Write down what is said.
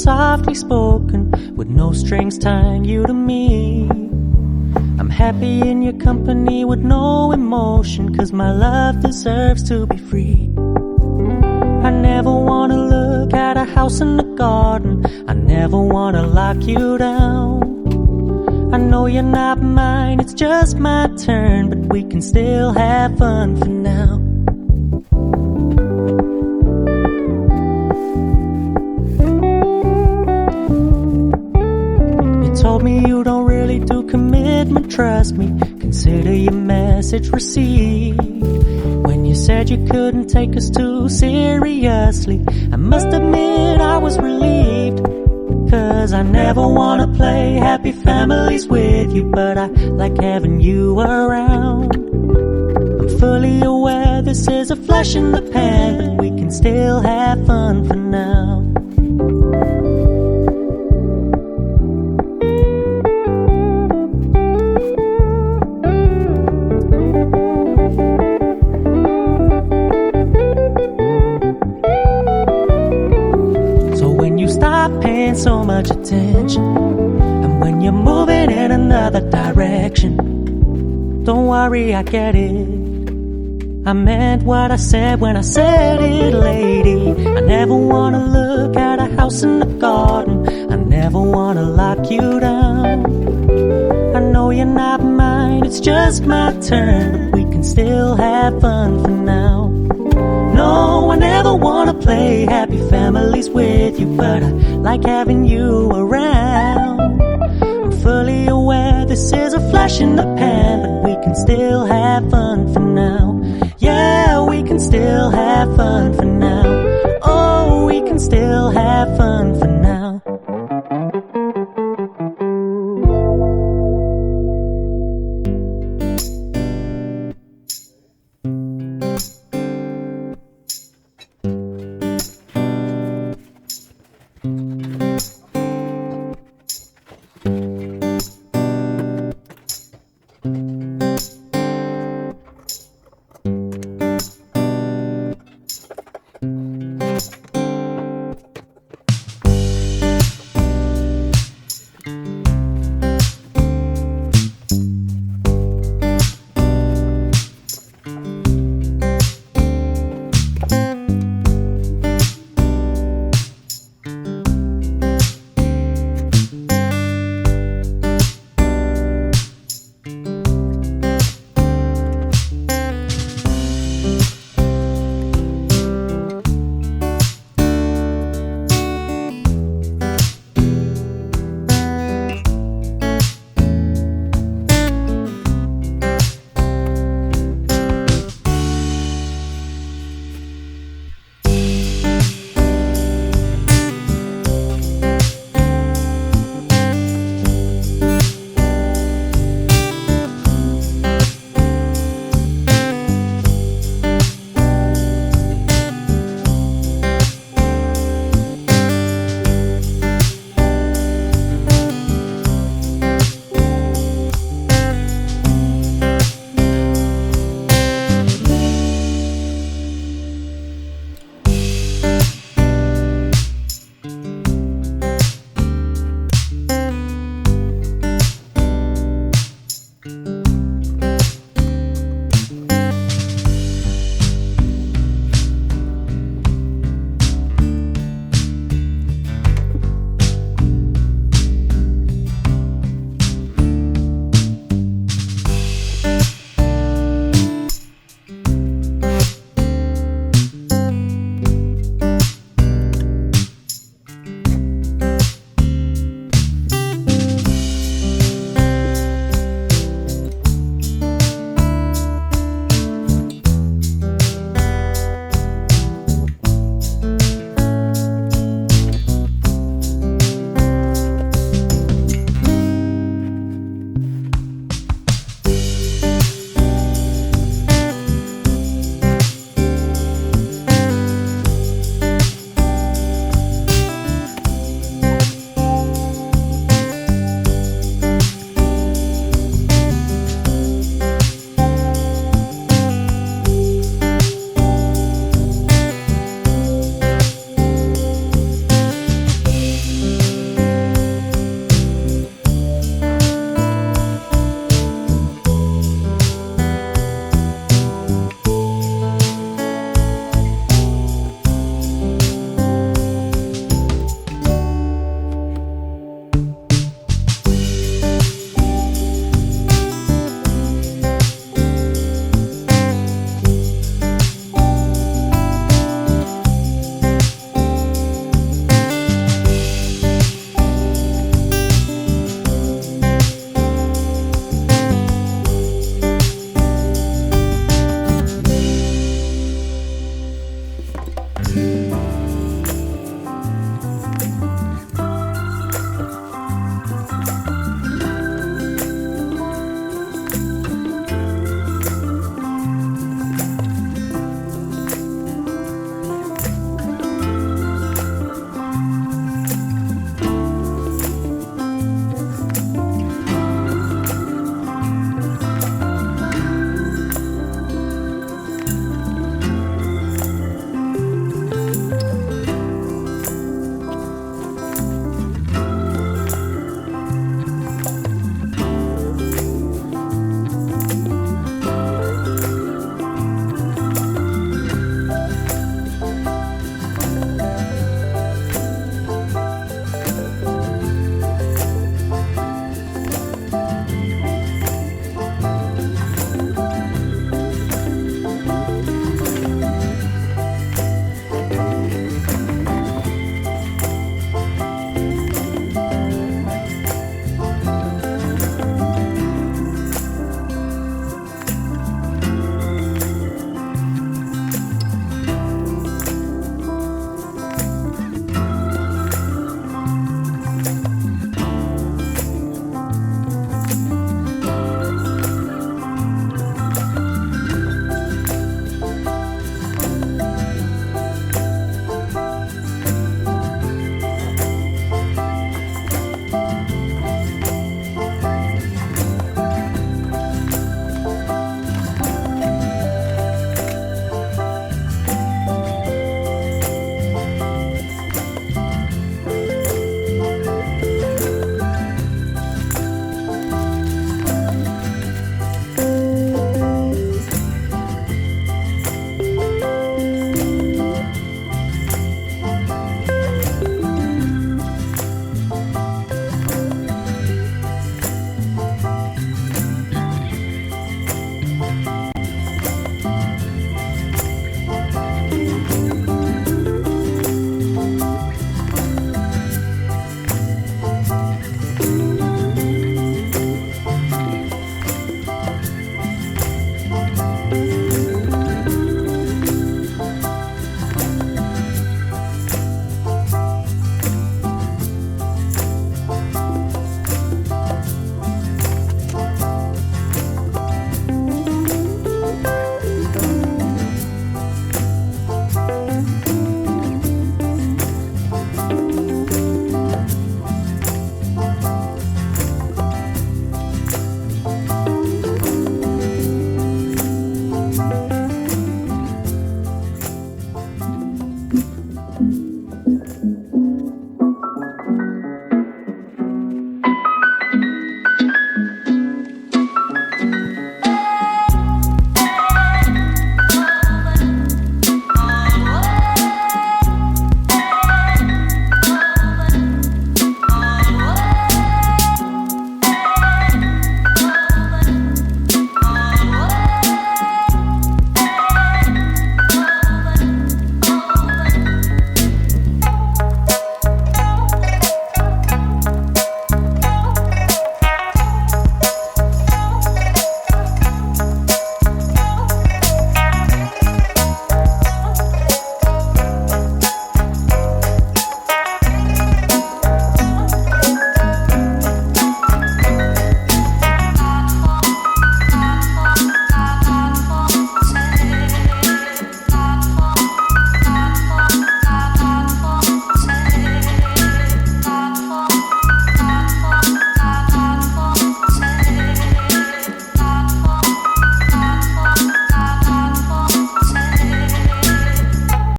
softly spoken, with no strings tying you to me. I'm happy in your company with no emotion, 'cause my love deserves to be free. I never wanna look at a house in the garden, I never wanna lock you down. I know you're not mine, it's just my turn, but we can still have fun for now. You told me you don't really do commitment, trust me, consider your message received. When you said you couldn't take us too seriously, I must admit I was relieved. 'Cause I never wanna play happy families with you, but I like having you around. I'm fully aware this is a flash in the pan, but we can still have fun for now. So much attention, and when you're moving in another direction, don't worry, I get it. I meant what I said when I said it, lady. I never wanna look at a house in the garden, I never wanna lock you down. I know you're not mine, it's just my turn, but we can still have fun for now. No, I never wanna play happy families with you, but I like having you around. I'm fully aware this is a flash in the pan, but we can still have fun for now. Yeah, we can still have fun for now. Oh, we can still have